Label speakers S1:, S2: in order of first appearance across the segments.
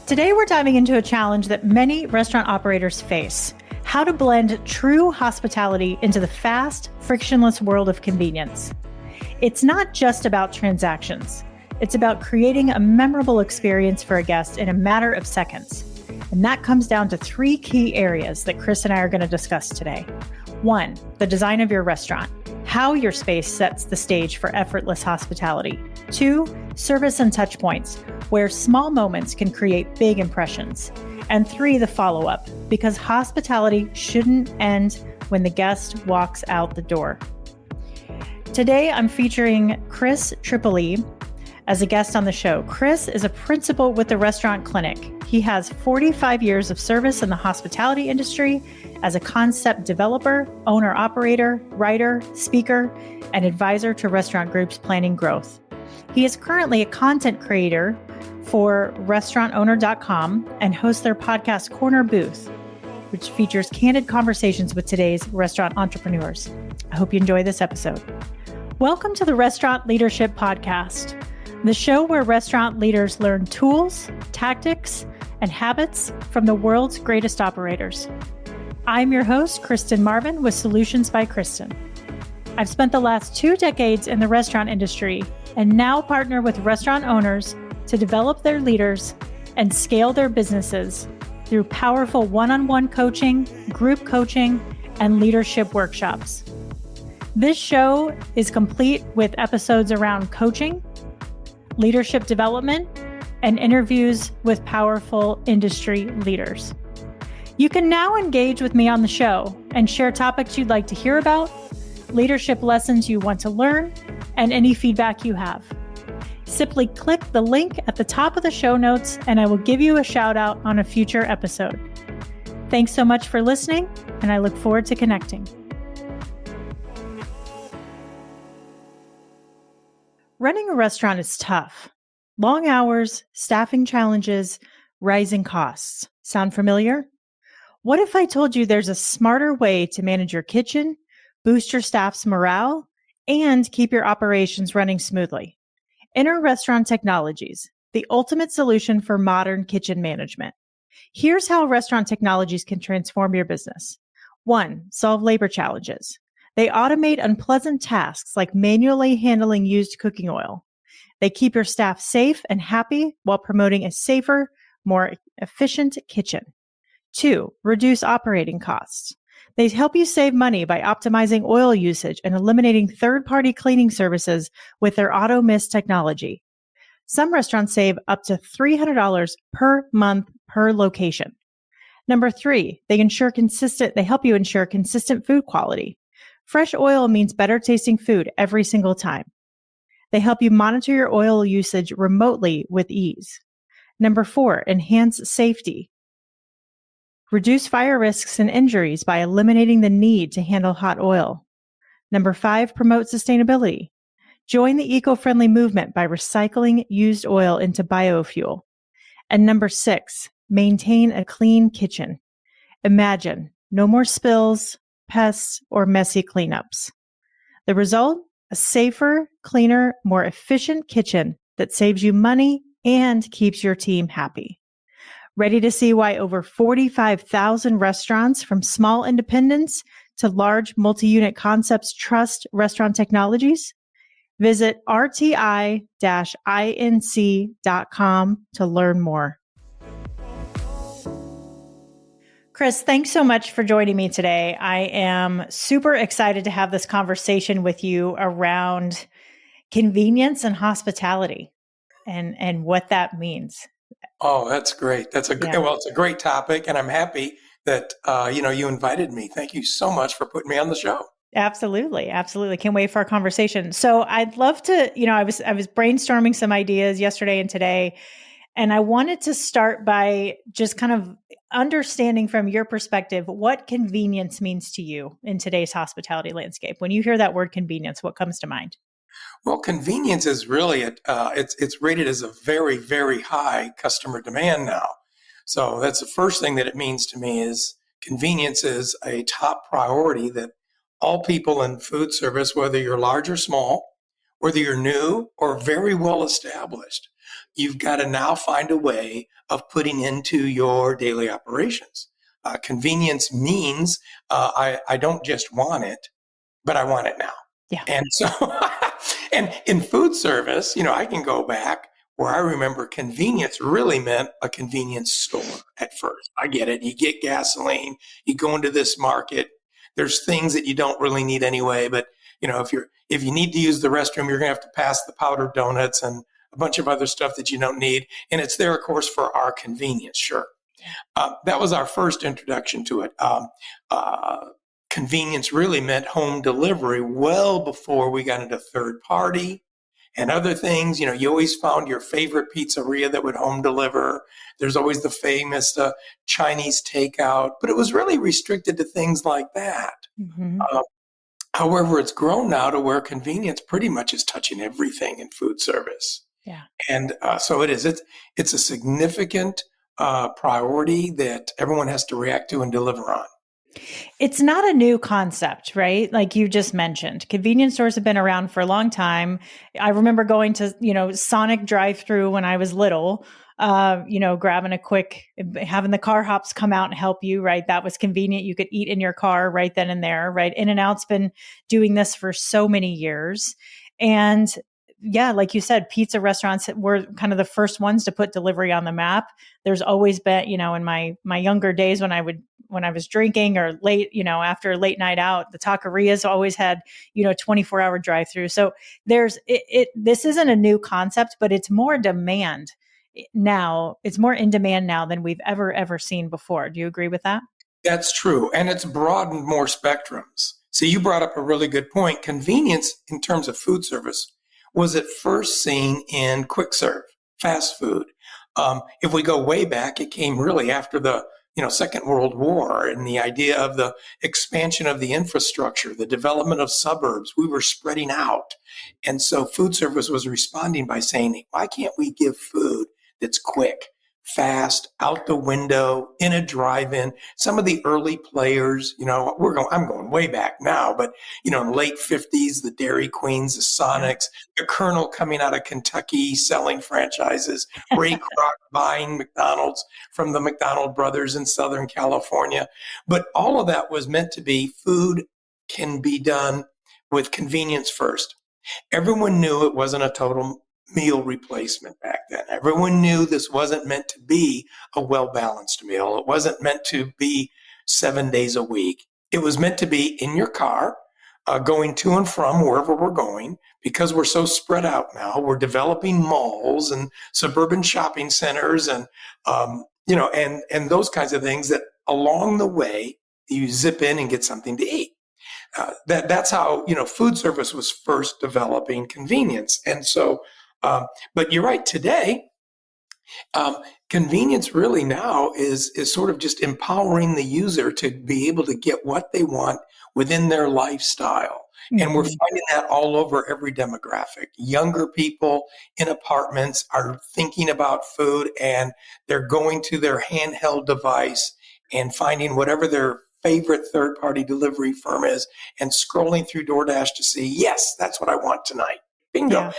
S1: Today, we're diving into a challenge that many restaurant operators face: how to blend true hospitality into the fast, frictionless world of convenience. It's not just about transactions. It's about creating a memorable experience for a guest in a matter of seconds. And that comes down to three key areas that Chris and I are going to discuss today. 1, the design of your restaurant, how your space sets the stage for effortless hospitality. 2, service and touch points, where small moments can create big impressions. And 3, the follow-up, because hospitality shouldn't end when the guest walks out the door. Today, I'm featuring Chris Tripoli as a guest on the show. Chris is a principal with the Restaurant Clinic. He has 45 years of service in the hospitality industry as a concept developer, owner-operator, writer, speaker, and advisor to restaurant groups planning growth. He is currently a content creator for restaurantowner.com and hosts their podcast Corner Booth, which features candid conversations with today's restaurant entrepreneurs. I hope you enjoy this episode. Welcome to the Restaurant Leadership Podcast, the show where restaurant leaders learn tools, tactics, and habits from the world's greatest operators. I'm your host, Kristen Marvin, with Solutions by Kristen. I've spent the last 2 decades in the restaurant industry and now partner with restaurant owners to develop their leaders and scale their businesses through powerful one-on-one coaching, group coaching, and leadership workshops. This show is complete with episodes around coaching, leadership development, and interviews with powerful industry leaders. You can now engage with me on the show and share topics you'd like to hear about, leadership lessons you want to learn, and any feedback you have. Simply click the link at the top of the show notes and I will give you a shout out on a future episode. Thanks so much for listening, and I look forward to connecting. Running a restaurant is tough. Long hours, staffing challenges, rising costs. Sound familiar? What if I told you there's a smarter way to manage your kitchen, boost your staff's morale, and keep your operations running smoothly? Enter Restaurant Technologies, the ultimate solution for modern kitchen management. Here's how restaurant technologies can transform your business. 1, solve labor challenges. They automate unpleasant tasks like manually handling used cooking oil. They keep your staff safe and happy while promoting a safer, more efficient kitchen. 2, reduce operating costs. They help you save money by optimizing oil usage and eliminating third-party cleaning services with their auto mist technology. Some restaurants save up to $300 per month per location. 3, they help you ensure consistent food quality. Fresh oil means better tasting food every single time. They help you monitor your oil usage remotely with ease. 4, enhance safety. Reduce fire risks and injuries by eliminating the need to handle hot oil. 5, promote sustainability. Join the eco-friendly movement by recycling used oil into biofuel. And 6, maintain a clean kitchen. Imagine no more spills, pests, or messy cleanups. The result? A safer, cleaner, more efficient kitchen that saves you money and keeps your team happy. Ready to see why over 45,000 restaurants, from small independents to large multi-unit concepts, trust Restaurant Technologies? Visit rti-inc.com to learn more. Chris, thanks so much for joining me today. I am super excited to have this conversation with you around convenience and hospitality and what that means.
S2: Oh, that's great. It's a great topic, and I'm happy that you invited me. Thank you so much for putting me on the show.
S1: Absolutely. Absolutely. Can't wait for our conversation. So I'd love to, I was brainstorming some ideas yesterday and today, and I wanted to start by just kind of understanding from your perspective what convenience means to you in today's hospitality landscape. When you hear that word convenience, what comes to mind?
S2: Well, convenience is really, it's rated as a very, very high customer demand now. So that's the first thing that it means to me is convenience is a top priority that all people in food service, whether you're large or small, whether you're new or very well established, you've got to now find a way of putting into your daily operations. Convenience means I don't just want it, but I want it now.
S1: Yeah.
S2: And so, and in food service, I can go back where I remember convenience really meant a convenience store at first. I get it. You get gasoline, you go into this market. There's things that you don't really need anyway, but if you need to use the restroom, you're going to have to pass the powdered donuts and a bunch of other stuff that you don't need. And it's there, of course, for our convenience. Sure. That was our first introduction to it. Convenience really meant home delivery well before we got into third party and other things. You always found your favorite pizzeria that would home deliver. There's always the famous Chinese takeout, but it was really restricted to things like that.
S1: Mm-hmm.
S2: However, it's grown now to where convenience pretty much is touching everything in food service.
S1: Yeah.
S2: And so it is. It's a significant priority that everyone has to react to and deliver on.
S1: It's not a new concept, right? Like you just mentioned, convenience stores have been around for a long time. I remember going to, Sonic drive-thru when I was little, grabbing having the car hops come out and help you, right? That was convenient. You could eat in your car right then and there, right? In-N-Out's been doing this for so many years. And yeah, like you said, pizza restaurants were kind of the first ones to put delivery on the map. There's always been, in my younger days when I was drinking or late, after a late night out, the taquerias always had, 24-hour drive-through. So this isn't a new concept, but it's more demand now. It's more in demand now than we've ever seen before. Do you agree with that?
S2: That's true. And it's broadened more spectrums. So you brought up a really good point. Convenience in terms of food service was at first seen in quick serve, fast food. If we go way back, it came really after the Second World War and the idea of the expansion of the infrastructure, the development of suburbs. We were spreading out. And so food service was responding by saying, why can't we give food that's quick, fast, out the window, in a drive-in? Some of the early players, I'm going way back now, but, in the late 50s, the Dairy Queens, the Sonics, the Colonel coming out of Kentucky selling franchises, Ray Kroc buying McDonald's from the McDonald brothers in Southern California. But all of that was meant to be food can be done with convenience first. Everyone knew it wasn't a total meal replacement back then. Everyone knew this wasn't meant to be a well-balanced meal. It wasn't meant to be 7 days a week. It was meant to be in your car, going to and from wherever we're going. Because we're so spread out now, we're developing malls and suburban shopping centers and those kinds of things that along the way you zip in and get something to eat. That's how food service was first developing convenience. And so but you're right, today, convenience really now is sort of just empowering the user to be able to get what they want within their lifestyle. Mm-hmm. And we're finding that all over every demographic. Younger people in apartments are thinking about food and they're going to their handheld device and finding whatever their favorite third-party delivery firm is and scrolling through DoorDash to see, yes, that's what I want tonight. Bingo. Yeah.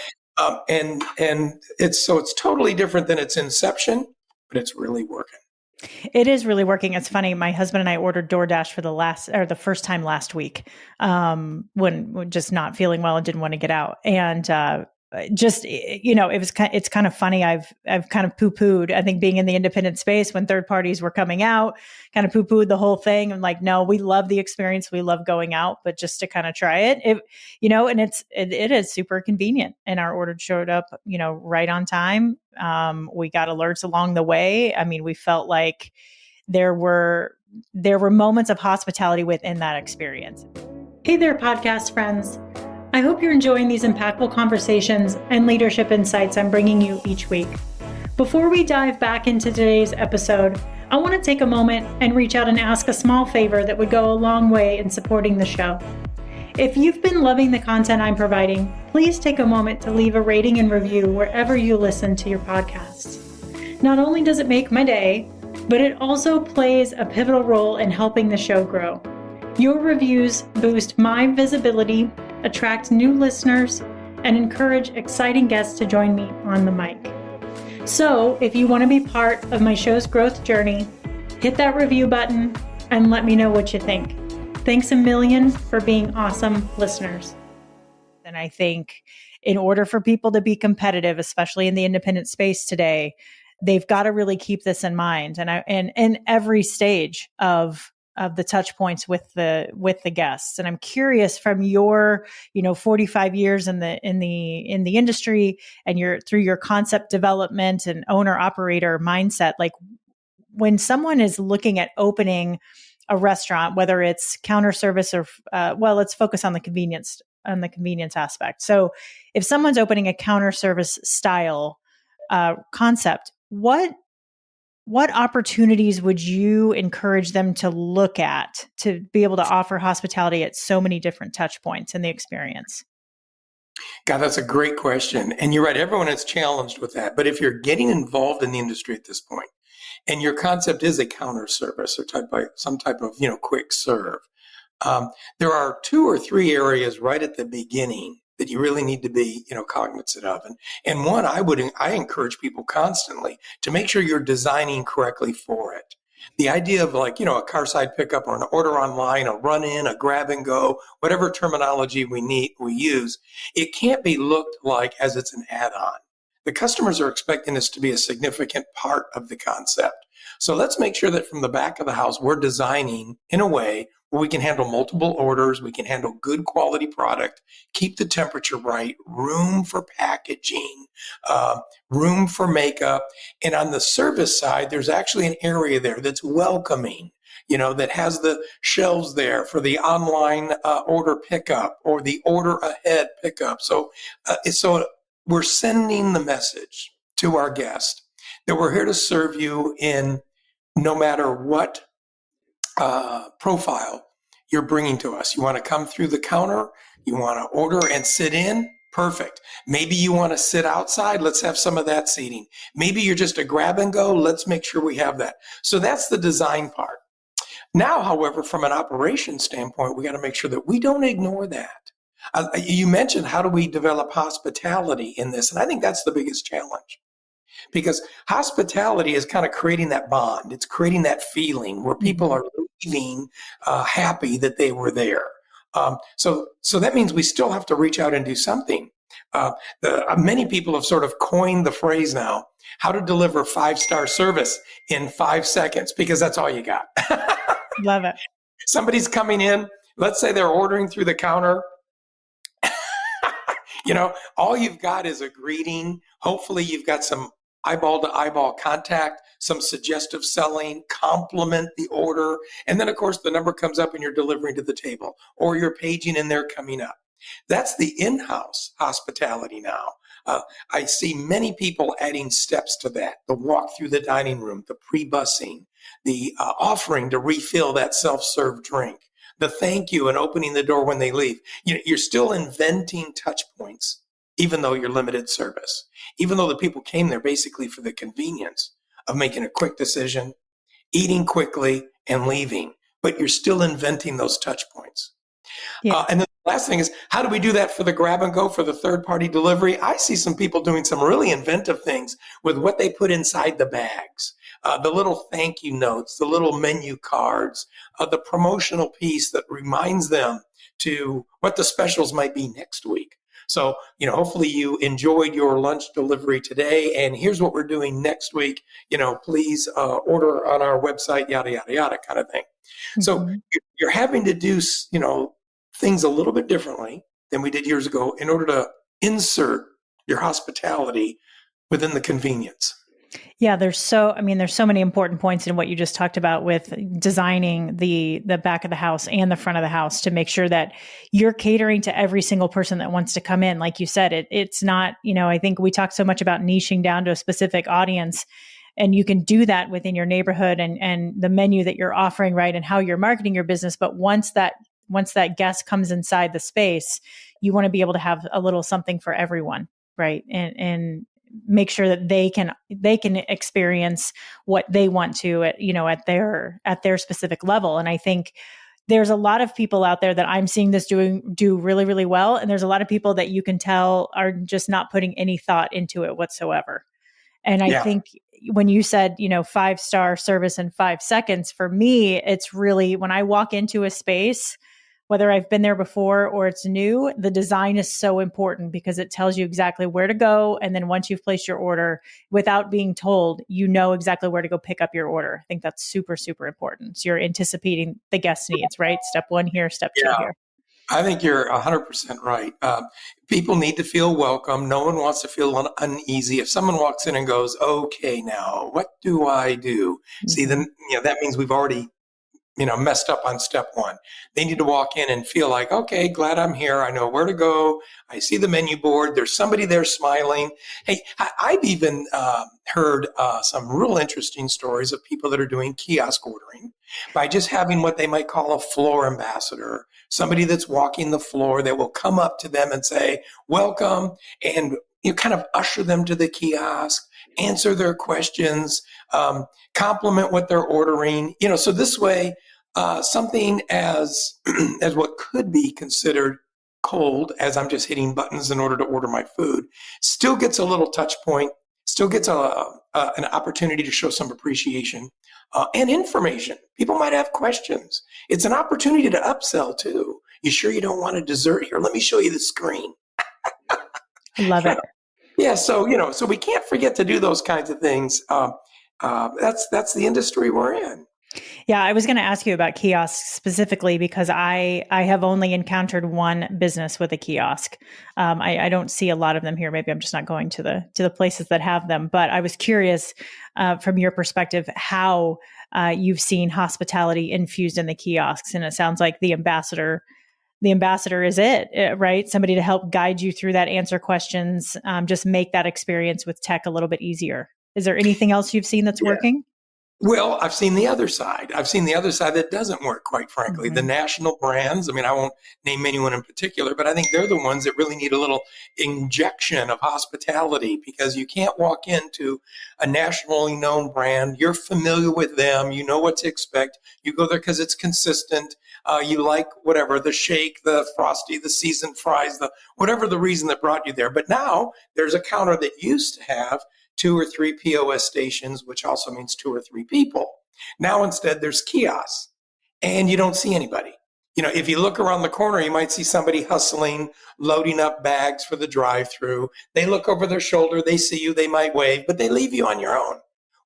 S2: And it's totally different than its inception, but it's really working.
S1: It is really working. It's funny. My husband and I ordered DoorDash for the first time last week, when just not feeling well and didn't want to get out. And, it's kind of funny. I've kind of poo-pooed, I think, being in the independent space when third parties were coming out, kind of poo-pooed the whole thing. I'm like, no, we love the experience. We love going out, but just to kind of try it, and it is super convenient, and our order showed up, right on time. We got alerts along the way. I mean, we felt like there were moments of hospitality within that experience. Hey there, podcast friends. I hope you're enjoying these impactful conversations and leadership insights I'm bringing you each week. Before we dive back into today's episode, I want to take a moment and reach out and ask a small favor that would go a long way in supporting the show. If you've been loving the content I'm providing, please take a moment to leave a rating and review wherever you listen to your podcasts. Not only does it make my day, but it also plays a pivotal role in helping the show grow. Your reviews boost my visibility, attract new listeners, and encourage exciting guests to join me on the mic. So if you want to be part of my show's growth journey, hit that review button and let me know what you think. Thanks a million for being awesome listeners. And I think in order for people to be competitive, especially in the independent space today, they've got to really keep this in mind. And in every stage of the touch points with the guests. And I'm curious, from your 45 years in the industry, and through your concept development and owner operator mindset, like when someone is looking at opening a restaurant, whether it's counter service or let's focus on the convenience aspect. So if someone's opening a counter service style concept, what opportunities would you encourage them to look at to be able to offer hospitality at so many different touch points in the experience?
S2: God, that's a great question. And you're right, everyone is challenged with that. But if you're getting involved in the industry at this point, and your concept is a counter service or some type of quick serve, there are 2 or 3 areas right at the beginning that you really need to be cognizant of. And one, I encourage people constantly to make sure you're designing correctly for it. The idea of a carside pickup or an order online, a run in, a grab and go, whatever terminology we use, it can't be looked like as it's an add-on. The customers are expecting this to be a significant part of the concept. So let's make sure that from the back of the house, we're designing in a way where we can handle multiple orders, we can handle good quality product, keep the temperature right, room for packaging, room for makeup. And on the service side, there's actually an area there that's welcoming, that has the shelves there for the online order pickup or the order ahead pickup. So we're sending the message to our guest that we're here to serve you in no matter what profile you're bringing to us. You want to come through the counter, you want to order and sit in, perfect. Maybe you want to sit outside, let's have some of that seating. Maybe you're just a grab and go, let's make sure we have that. So that's the design part. Now, however, from an operations standpoint, we got to make sure that we don't ignore that. You mentioned, how do we develop hospitality in this? And I think that's the biggest challenge. Because hospitality is kind of creating that bond. It's creating that feeling where people are leaving happy that they were there. So that means we still have to reach out and do something. Many people have sort of coined the phrase now, how to deliver 5-star service in 5 seconds, because that's all you got.
S1: Love it.
S2: Somebody's coming in, let's say they're ordering through the counter. All you've got is a greeting. Hopefully you've got some eyeball to eyeball contact, some suggestive selling, compliment the order. And then of course the number comes up and you're delivering to the table, or you're paging and they're coming up. That's the in-house hospitality now. I see many people adding steps to that: the walk through the dining room, the pre-bussing, the offering to refill that self-serve drink, the thank you and opening the door when they leave. You're still inventing touch points, even though you're limited service, even though the people came there basically for the convenience of making a quick decision, eating quickly and leaving, but you're still inventing those touch points.
S1: Yeah.
S2: And then the last thing is, how do we do that for the grab and go, for the third party delivery? I see some people doing some really inventive things with what they put inside the bags. The little thank you notes, the little menu cards, the promotional piece that reminds them to what the specials might be next week. So, hopefully you enjoyed your lunch delivery today, and here's what we're doing next week. Please order on our website, yada, yada, yada kind of thing. Mm-hmm. So you're having to do, things a little bit differently than we did years ago in order to insert your hospitality within the convenience.
S1: Yeah, there's so many important points in what you just talked about with designing the back of the house and the front of the house to make sure that you're catering to every single person that wants to come in. Like you said, it's not, I think we talk so much about niching down to a specific audience, and you can do that within your neighborhood and the menu that you're offering, right, and how you're marketing your business. But once that guest comes inside the space, you want to be able to have a little something for everyone, right? And make sure that they can experience what they want to at their specific level. And I think there's a lot of people out there that I'm seeing this do really, really well. And there's a lot of people that you can tell are just not putting any thought into it whatsoever. And I
S2: Yeah.
S1: think when you said, 5-star service in 5 seconds, for me, it's really when I walk into a space, whether I've been there before or it's new, the design is so important because it tells you exactly where to go. And then once you've placed your order, without being told, you know exactly where to go pick up your order. I think that's super, super important. So you're anticipating the guest needs, right? Step 1 here, step 2
S2: Yeah.
S1: here.
S2: I think you're 100% right. People need to feel welcome. No one wants to feel uneasy. If someone walks in and goes, okay, now what do I do? See, then, that means we've already messed up on step 1. They need to walk in and feel like, okay, glad I'm here. I know where to go. I see the menu board. There's somebody there smiling. Hey, I've even heard some real interesting stories of people that are doing kiosk ordering by just having what they might call a floor ambassador, somebody that's walking the floor that will come up to them and say, welcome, and you kind of usher them to the kiosk, answer their questions, compliment what they're ordering. So this way, something as as what could be considered cold, as I'm just hitting buttons in order to order my food, still gets a little touch point, still gets an opportunity to show some appreciation and information. People might have questions. It's an opportunity to upsell too. You sure you don't want a dessert here? Let me show you the screen.
S1: I love it.
S2: Yeah, so we can't forget to do those kinds of things. That's the industry we're in.
S1: Yeah, I was going to ask you about kiosks specifically because I have only encountered one business with a kiosk. I don't see a lot of them here. Maybe I'm just not going to the places that have them. But I was curious from your perspective how you've seen hospitality infused in the kiosks, and it sounds like the ambassador is it, right? Somebody to help guide you through that, answer questions, just make that experience with tech a little bit easier. Is there anything else you've seen that's working?
S2: Well, I've seen the other side. I've seen the other side that doesn't work, quite frankly.
S1: Mm-hmm.
S2: The national brands, I mean, I won't name anyone in particular, but I think they're the ones that really need a little injection of hospitality because you can't walk into a nationally known brand. You're familiar with them. You know what to expect. You go there because it's consistent. You like whatever, the shake, the frosty, the seasoned fries, whatever the reason that brought you there. But now there's a counter that used to have 2 or 3 POS stations, which also means 2 or 3 people. Now instead there's kiosks and you don't see anybody. If you look around the corner, you might see somebody hustling, loading up bags for the drive-through. They look over their shoulder, they see you, they might wave, but they leave you on your own.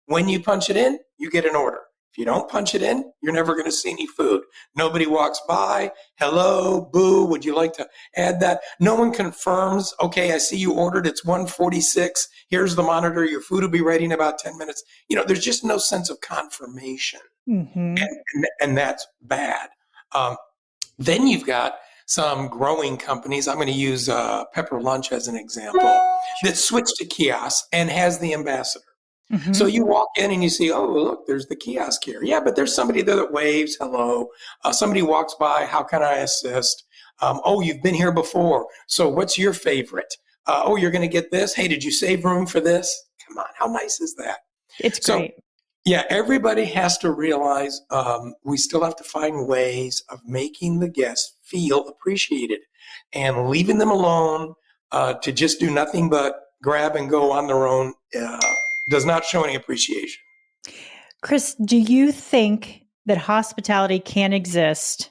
S2: When you punch it in, you get an order. If you don't punch it in, you're never going to see any food. Nobody walks by. Hello, boo, would you like to add that? No one confirms, okay, I see you ordered. It's 1:46. Here's the monitor. Your food will be ready in about 10 minutes. There's just no sense of confirmation.
S1: Mm-hmm.
S2: And that's bad. Then you've got some growing companies. I'm going to use Pepper Lunch as an example that switched to kiosks and has the ambassador. Mm-hmm. So you walk in and you see, oh, look, there's the kiosk here. Yeah, but there's somebody there that waves, hello. Somebody walks by, how can I assist? Oh, you've been here before. So what's your favorite? Oh, you're going to get this? Hey, did you save room for this? Come on, how nice is that?
S1: It's great.
S2: So, yeah, everybody has to realize we still have to find ways of making the guests feel appreciated and leaving them alone to just do nothing but grab and go on their own does not show any appreciation.
S1: Chris, do you think that hospitality can exist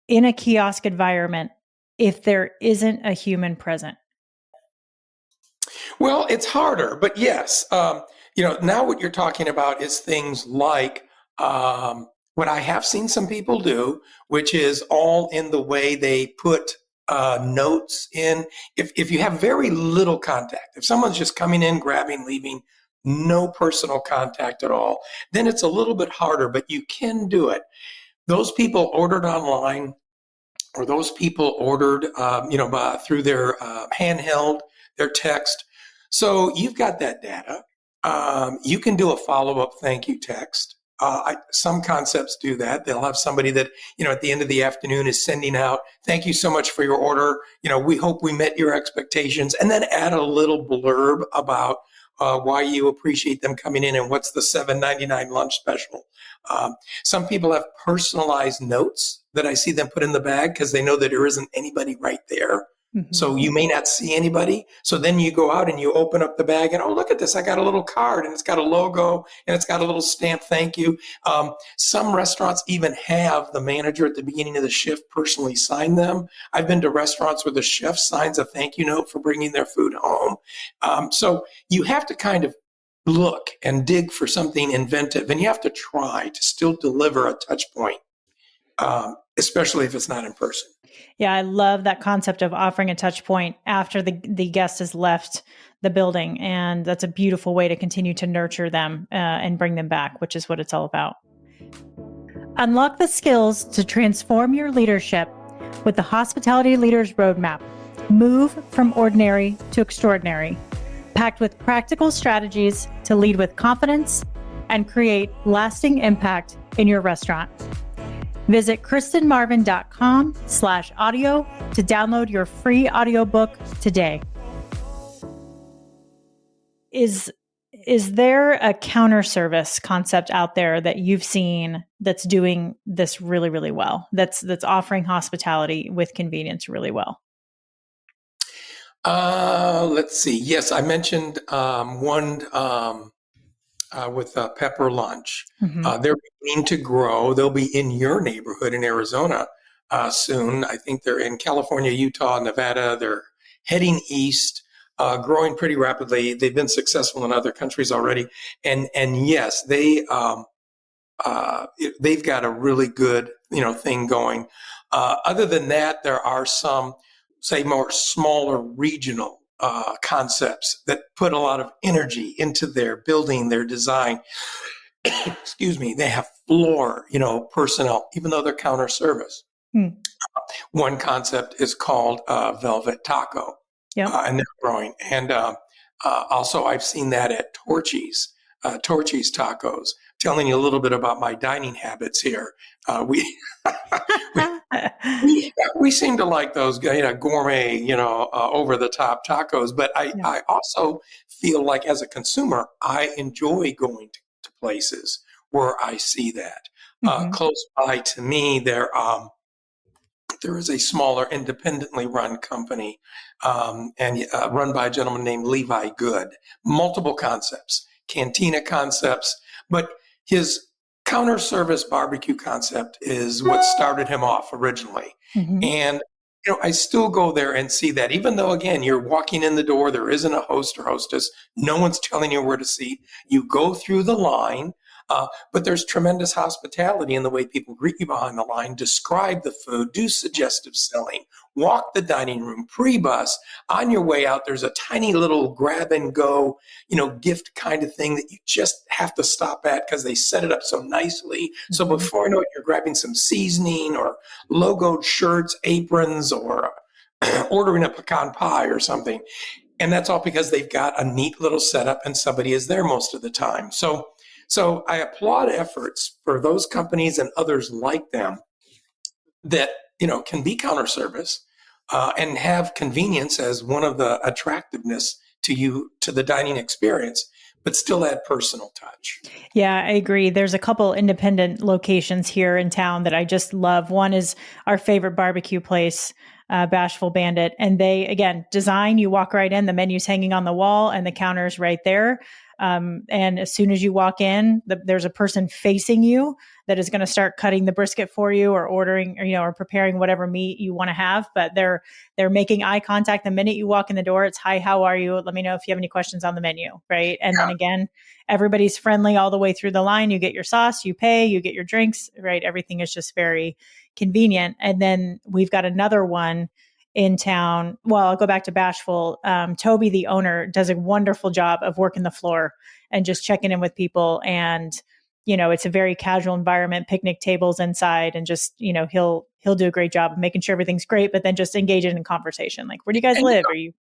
S1: in a kiosk environment if there isn't a human present?
S2: Well, it's harder, but yes. Now what you're talking about is things like what I have seen some people do, which is all in the way they put notes in. If you have very little contact, if someone's just coming in, grabbing, leaving, no personal contact at all, then it's a little bit harder, but you can do it. Those people ordered online or those people ordered, through their handheld, their text. So you've got that data. You can do a follow-up thank you text. Some concepts do that. They'll have somebody that, at the end of the afternoon is sending out, thank you so much for your order. We hope we met your expectations. And then add a little blurb about, why you appreciate them coming in and what's the $7.99 lunch special. Some people have personalized notes that I see them put in the bag because they know that there isn't anybody right there.
S1: Mhm.
S2: So you may not see anybody. So then you go out and you open up the bag and, oh, look at this. I got a little card and it's got a logo and it's got a little stamp. Thank you. Some restaurants even have the manager at the beginning of the shift personally sign them. I've been to restaurants where the chef signs a thank you note for bringing their food home. So you have to kind of look and dig for something inventive, and you have to try to still deliver a touch point, especially if it's not in person.
S1: Yeah, I love that concept of offering a touch point after the guest has left the building. And that's a beautiful way to continue to nurture them and bring them back, which is what it's all about. Unlock the skills to transform your leadership with the Hospitality Leaders Roadmap. Move from ordinary to extraordinary, packed with practical strategies to lead with confidence and create lasting impact in your restaurant. Visit kristenmarvin.com/audio to download your free audiobook today. Is there a counter service concept out there that you've seen that's doing this really, really well? That's offering hospitality with convenience really well?
S2: Let's see. Yes, I mentioned one with Pepper Lunch.
S1: Mm-hmm.
S2: They're beginning to grow. They'll be in your neighborhood in Arizona soon. I think they're in California, Utah, Nevada. They're heading east, growing pretty rapidly. They've been successful in other countries already. And yes, they've got a really good, thing going. Other than that, there are some, say, more smaller regional concepts that put a lot of energy into their building, their design. Excuse me. They have floor, personnel, even though they're counter service. One concept is called Velvet Taco, and they're growing. And also, I've seen that at Torchy's Tacos. Telling you a little bit about my dining habits here. We seem to like those, gourmet, over the top tacos. But I also feel like as a consumer, I enjoy going to places where I see that. Close by to me, there is a smaller independently run company and run by a gentleman named Levi Good. Multiple concepts, cantina concepts, but his counter service barbecue concept is what started him off originally. Mm-hmm. And, I still go there and see that, even though, again, you're walking in the door, there isn't a host or hostess, no one's telling you where to seat. You go through the line, but there's tremendous hospitality in the way people greet you behind the line, describe the food, do suggestive selling, walk the dining room, pre-bus. On your way out, there's a tiny little grab and go, gift kind of thing that you just have to stop at because they set it up so nicely. So before you know it, you're grabbing some seasoning or logoed shirts, aprons, or ordering a pecan pie or something. And that's all because they've got a neat little setup and somebody is there most of the time. So I applaud efforts for those companies and others like them that, can be counter service and have convenience as one of the attractiveness to the dining experience, but still add personal touch.
S1: Yeah, I agree. There's a couple independent locations here in town that I just love. One is our favorite barbecue place, Bashful Bandit. And they, again, design, you walk right in, the menu's hanging on the wall and the counter's right there. And as soon as you walk in, there's a person facing you that is going to start cutting the brisket for you or ordering, or preparing whatever meat you want to have. But they're making eye contact the minute you walk in the door. It's, hi, how are you? Let me know if you have any questions on the menu. Right. And then again, everybody's friendly all the way through the line. You get your sauce, you pay, you get your drinks, right? Everything is just very convenient. And then we've got another one in town. Well, I'll go back to Bashful. Toby, the owner, does a wonderful job of working the floor and just checking in with people. And, it's a very casual environment, picnic tables inside, and just, he'll do a great job of making sure everything's great, but then just engaging in conversation. Like, where do you guys live? Are you,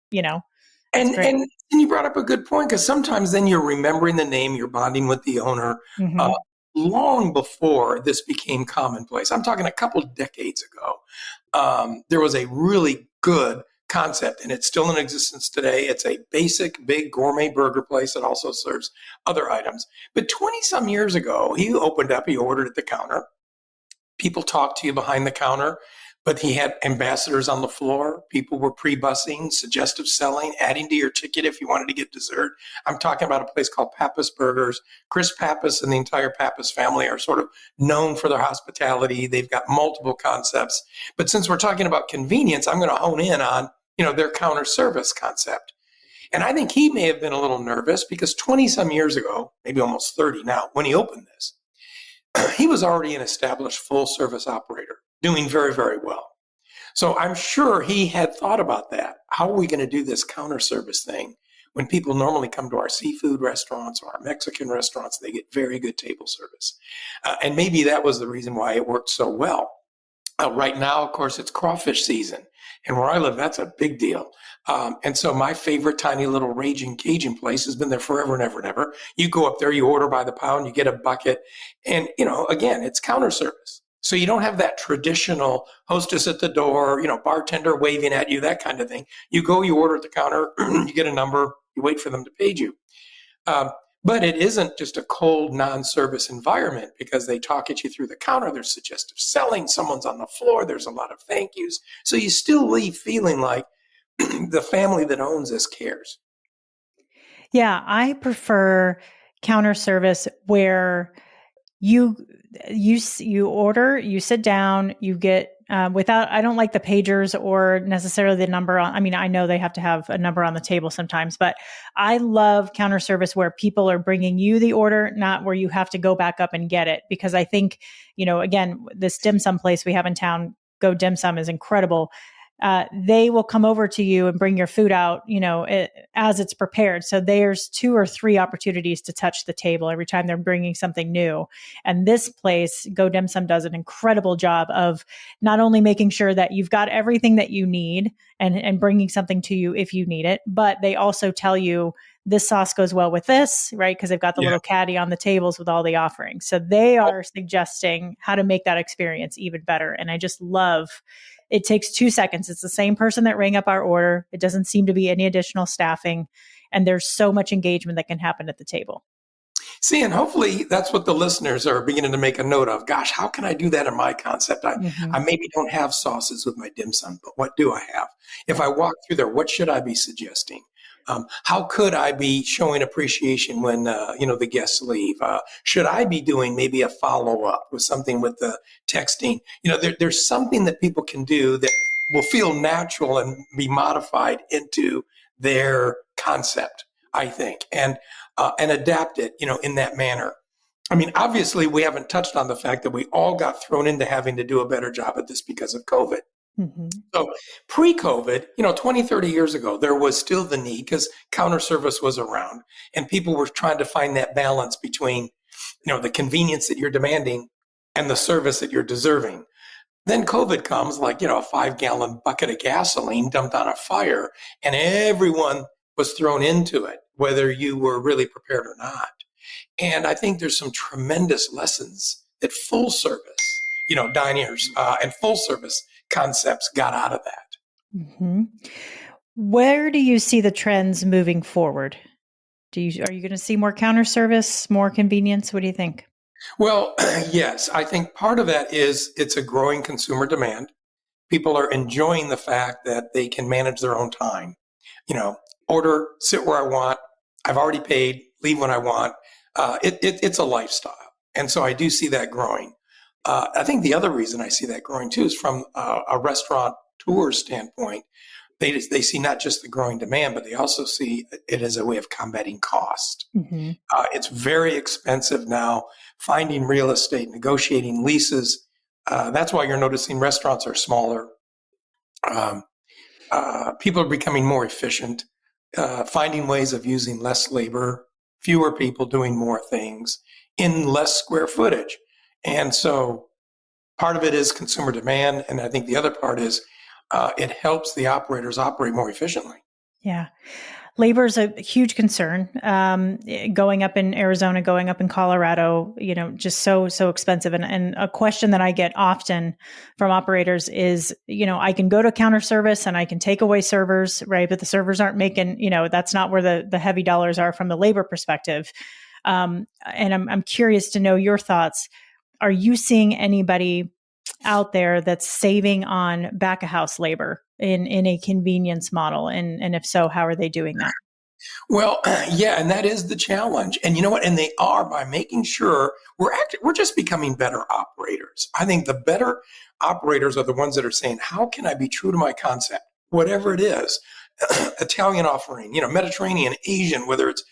S2: and you brought up a good point, because sometimes then you're remembering the name, you're bonding with the owner. Mm-hmm. Long before this became commonplace, I'm talking a couple decades ago, there was a really good concept, and it's still in existence today. It's a basic, big gourmet burger place that also serves other items. But 20 some years ago, he opened up, he ordered at the counter. People talked to you behind the counter, but he had ambassadors on the floor. People were pre-bussing, suggestive selling, adding to your ticket if you wanted to get dessert. I'm talking about a place called Pappas Burgers. Chris Pappas and the entire Pappas family are sort of known for their hospitality. They've got multiple concepts. But since we're talking about convenience, I'm going to hone in on, their counter service concept. And I think he may have been a little nervous because 20 some years ago, maybe almost 30 now, when he opened this, he was already an established full service operator, doing very, very well. So I'm sure he had thought about that. How are we going to do this counter service thing when people normally come to our seafood restaurants or our Mexican restaurants? They get very good table service. And maybe that was the reason why it worked so well. Right now, of course, it's crawfish season. And where I live, that's a big deal. And so my favorite tiny little Raging Cajun place has been there forever and ever and ever. You go up there, you order by the pound, you get a bucket. And, again, it's counter service. So you don't have that traditional hostess at the door, bartender waving at you, that kind of thing. You go, you order at the counter, you get a number, you wait for them to pay you. But it isn't just a cold, non-service environment because they talk at you through the counter. There's suggestive selling. Someone's on the floor. There's a lot of thank yous. So you still leave feeling like the family that owns this cares.
S1: Yeah, I prefer counter service where you order, you sit down, you get I don't like the pagers or necessarily the number on. I mean, I know they have to have a number on the table sometimes, but I love counter service where people are bringing you the order, not where you have to go back up and get it. Because I think, again, this dim sum place we have in town, Go Dim Sum, is incredible. They will come over to you and bring your food out, as it's prepared. So there's 2 or 3 opportunities to touch the table every time they're bringing something new. And this place, Go Dim Sum, does an incredible job of not only making sure that you've got everything that you need and bringing something to you if you need it, but they also tell you this sauce goes well with this, right? Because they've got the little caddy on the tables with all the offerings. So they are suggesting how to make that experience even better. And I just love it. Takes 2 seconds. It's the same person that rang up our order. It doesn't seem to be any additional staffing. And there's so much engagement that can happen at the table.
S2: See, and hopefully that's what the listeners are beginning to make a note of. Gosh, how can I do that in my concept? I maybe don't have sauces with my dim sum, but what do I have? If I walk through there, what should I be suggesting? How could I be showing appreciation when, the guests leave? Should I be doing maybe a follow-up with something with the texting? There's something that people can do that will feel natural and be modified into their concept, I think, and adapt it, in that manner. I mean, obviously, we haven't touched on the fact that we all got thrown into having to do a better job at this because of COVID.
S1: Mm-hmm.
S2: So pre-COVID, 20, 30 years ago, there was still the need because counter service was around and people were trying to find that balance between, the convenience that you're demanding and the service that you're deserving. Then COVID comes like, a 5-gallon bucket of gasoline dumped on a fire and everyone was thrown into it, whether you were really prepared or not. And I think there's some tremendous lessons that full service, diners and full service concepts got out of that.
S1: Mm-hmm. Where do you see the trends moving forward? Are you going to see more counter service, more convenience? What do you think?
S2: Well, yes, I think part of that is it's a growing consumer demand. People are enjoying the fact that they can manage their own time. Order, sit where I want. I've already paid, leave when I want. It's a lifestyle. And so I do see that growing. I think the other reason I see that growing too is from a restaurant tour standpoint. They see not just the growing demand, but they also see it as a way of combating cost.
S1: Mm-hmm.
S2: It's very expensive now, finding real estate, negotiating leases. That's why you're noticing restaurants are smaller. People are becoming more efficient, finding ways of using less labor, fewer people doing more things in less square footage. And so part of it is consumer demand. And I think the other part is it helps the operators operate more efficiently.
S1: Yeah. Labor is a huge concern. Going up in Arizona, going up in Colorado, just so expensive. And a question that I get often from operators is, I can go to counter service and I can take away servers, right? But the servers aren't making, that's not where the heavy dollars are from the labor perspective. And I'm curious to know your thoughts. Are you seeing anybody out there that's saving on back of house labor in a convenience model? And if so, how are they doing that?
S2: Well, yeah, and that is the challenge. And you know what? And they are, by making sure we're just becoming better operators. I think the better operators are the ones that are saying, how can I be true to my concept? Whatever it is, Italian offering, Mediterranean, Asian, whether it's,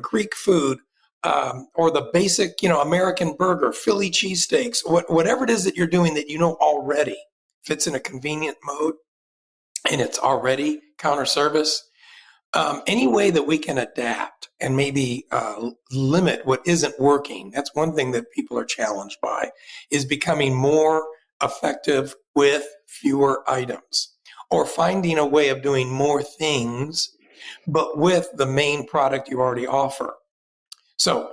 S2: Greek food, or the basic, American burger, Philly cheesesteaks, whatever it is that you're doing that already fits in a convenient mode and it's already counter service. Any way that we can adapt and maybe limit what isn't working, that's one thing that people are challenged by, is becoming more effective with fewer items or finding a way of doing more things, but with the main product you already offer. So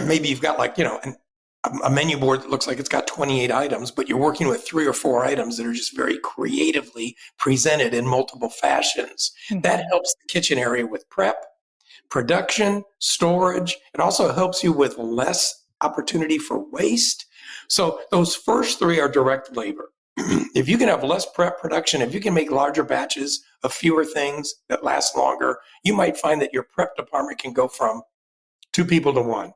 S2: maybe you've got a menu board that looks like it's got 28 items, but you're working with 3 or 4 items that are just very creatively presented in multiple fashions. Mm-hmm. That helps the kitchen area with prep, production, storage. It also helps you with less opportunity for waste. So those first 3 are direct labor. If you can have less prep production, if you can make larger batches of fewer things that last longer, you might find that your prep department can go from 2 people to 1.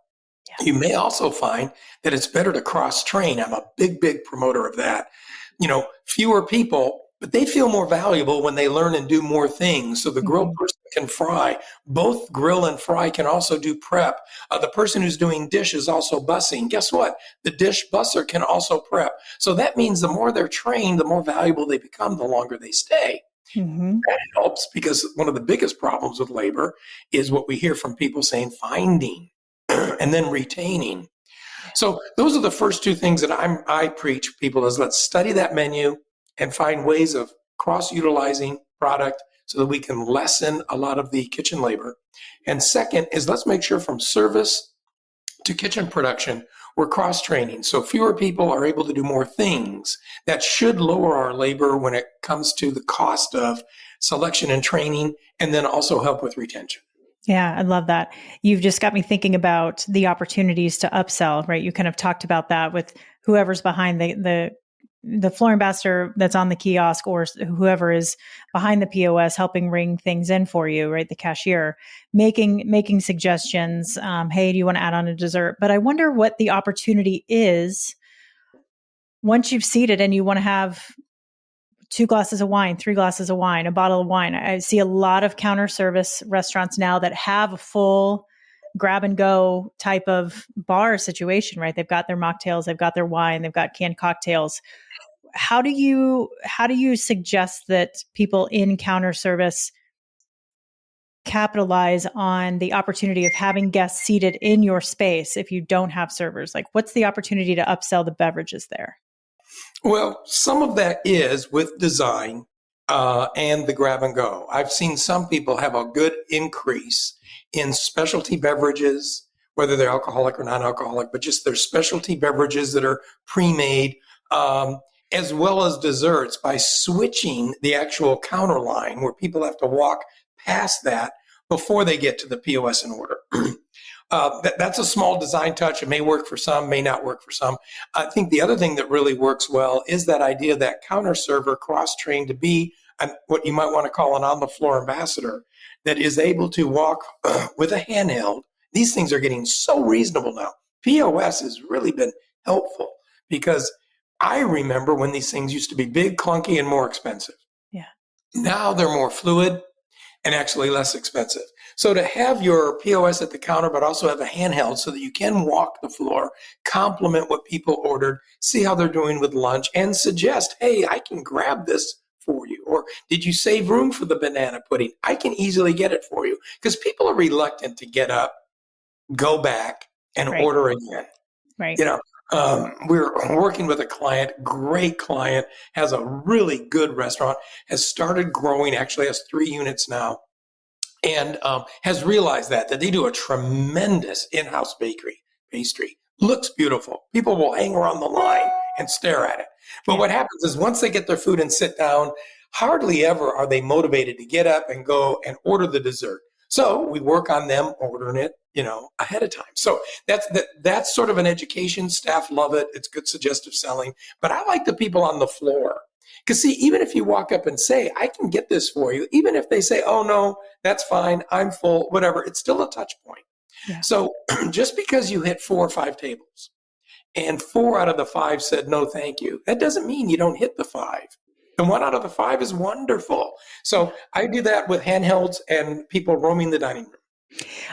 S2: Yeah. You may also find that it's better to cross-train. I'm a big promoter of that. Fewer people, but they feel more valuable when they learn and do more things. So the grill person can fry. Both grill and fry can also do prep. The person who's doing dish is also bussing. Guess what? The dish busser can also prep. So that means the more they're trained, the more valuable they become, the longer they stay. Mm-hmm. That helps, because one of the biggest problems with labor is what we hear from people saying, finding and then retaining. So those are the first 2 things that I preach people is, let's study that menu and find ways of cross-utilizing product so that we can lessen a lot of the kitchen labor. And second is, let's make sure from service to kitchen production, we're cross-training. So fewer people are able to do more things. That should lower our labor when it comes to the cost of selection and training, and then also help with retention.
S1: Yeah, I love that. You've just got me thinking about the opportunities to upsell, right? You kind of talked about that with whoever's behind the floor ambassador that's on the kiosk, or whoever is behind the POS helping ring things in for you, right? The cashier making suggestions. Hey, do you want to add on a dessert? But I wonder what the opportunity is once you've seated and you want to have 2 glasses of wine, 3 glasses of wine, a bottle of wine. I see a lot of counter service restaurants now that have a full grab and go type of bar situation, right? They've got their mocktails, they've got their wine, they've got canned cocktails. How do you suggest that people in counter service capitalize on the opportunity of having guests seated in your space if you don't have servers? Like, what's the opportunity to upsell the beverages there?
S2: Well, some of that is with design and the grab and go. I've seen some people have a good increase in specialty beverages, whether they're alcoholic or non-alcoholic, but just their specialty beverages that are pre-made, as well as desserts, by switching the actual counter line where people have to walk past that before they get to the POS and order. That's a small design touch. It may work for some, may not work for some. I think the other thing that really works well is that idea that counter server cross-trained to be what you might want to call an on-the-floor ambassador that is able to walk with a handheld. These things are getting so reasonable now. POS has really been helpful, because I remember when these things used to be big, clunky, and more expensive.
S1: Yeah.
S2: Now they're more fluid and actually less expensive. So to have your POS at the counter, but also have a handheld so that you can walk the floor, complement what people ordered, see how they're doing with lunch, and suggest, hey, I can grab this for you. Or did you save room for the banana pudding? I can easily get it for you. Because people are reluctant to get up, go back, and order again.
S1: Right.
S2: We're working with a client, great client, has a really good restaurant, has started growing, actually has 3 units now. and has realized that they do a tremendous in-house pastry. Looks beautiful. People will hang around the line and stare at it. But what happens is once they get their food and sit down, hardly ever are they motivated to get up and go and order the dessert. So we work on them ordering it, ahead of time. So that's sort of an education. Staff love it. It's good suggestive selling. But I like the people on the floor. Because see, even if you walk up and say, I can get this for you, even if they say, oh no, that's fine, I'm full, whatever, it's still a touch point. Yeah. So just because you hit 4 or 5 tables and 4 out of the 5 said no thank you, that doesn't mean you don't hit the 5. And 1 out of the 5 is wonderful. So I do that with handhelds and people roaming the dining room.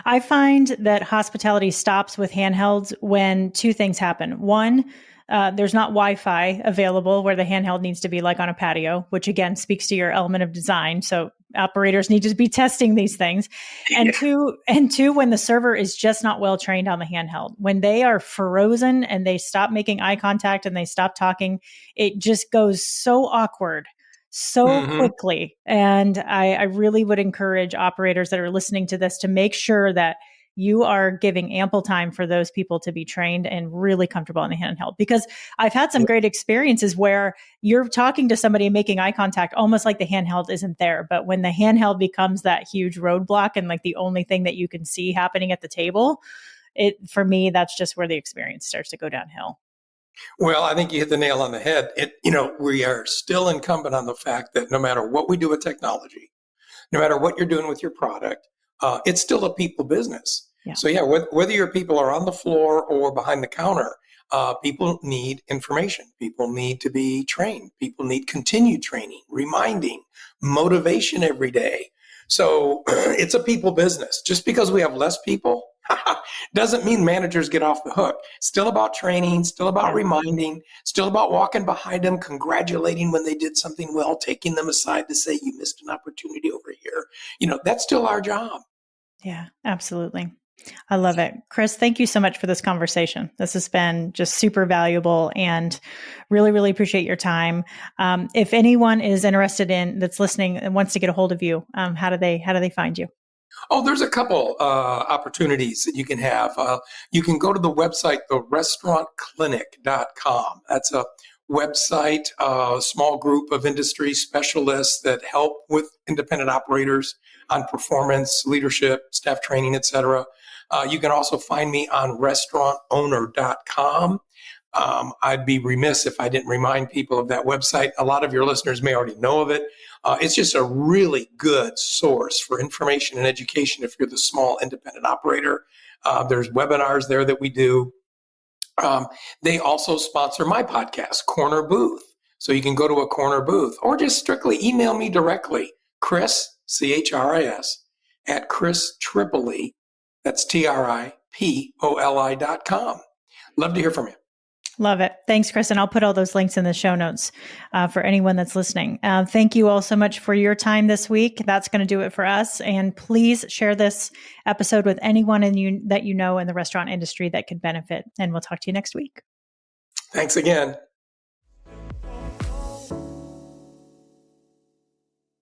S1: I find that hospitality stops with handhelds when 2 things happen. One, there's not Wi-Fi available where the handheld needs to be like on a patio, which again speaks to your element of design. So operators need to be testing these things. And two, when the server is just not well trained on the handheld, when they are frozen and they stop making eye contact and they stop talking, it just goes so awkward so quickly. And I really would encourage operators that are listening to this to make sure that you are giving ample time for those people to be trained and really comfortable in the handheld. Because I've had some great experiences where you're talking to somebody and making eye contact almost like the handheld isn't there. But when the handheld becomes that huge roadblock and like the only thing that you can see happening at the table, for me, that's just where the experience starts to go downhill.
S2: Well, I think you hit the nail on the head. We are still incumbent on the fact that no matter what we do with technology, no matter what you're doing with your product, it's still a people business. Yeah. So whether your people are on the floor or behind the counter, people need information. People need to be trained. People need continued training, reminding, motivation every day. So it's a people business. Just because we have less people doesn't mean managers get off the hook. Still about training, still about reminding, still about walking behind them, congratulating when they did something well, taking them aside to say, you missed an opportunity over here. That's still our job. Yeah,
S1: absolutely. I love it. Chris, thank you so much for this conversation. This has been just super valuable and really, really appreciate your time. If anyone is interested that's listening and wants to get a hold of you, how do they find you?
S2: Oh, there's a couple opportunities that you can have. You can go to the website, therestaurantclinic.com. That's a website, a small group of industry specialists that help with independent operators on performance, leadership, staff training, et cetera. You can also find me on restaurantowner.com. I'd be remiss if I didn't remind people of that website. A lot of your listeners may already know of it. It's just a really good source for information and education if you're the small independent operator. There's webinars there that we do. They also sponsor my podcast, Corner Booth. So you can go to a corner booth or just strictly email me directly, Chris, CHRIS, at Chris Tripoli. That's TRIPOLI.com. Love to hear from you.
S1: Love it. Thanks, Chris. And I'll put all those links in the show notes for anyone that's listening. Thank you all so much for your time this week. That's going to do it for us. And please share this episode with anyone that you know in the restaurant industry that could benefit. And we'll talk to you next week.
S2: Thanks again.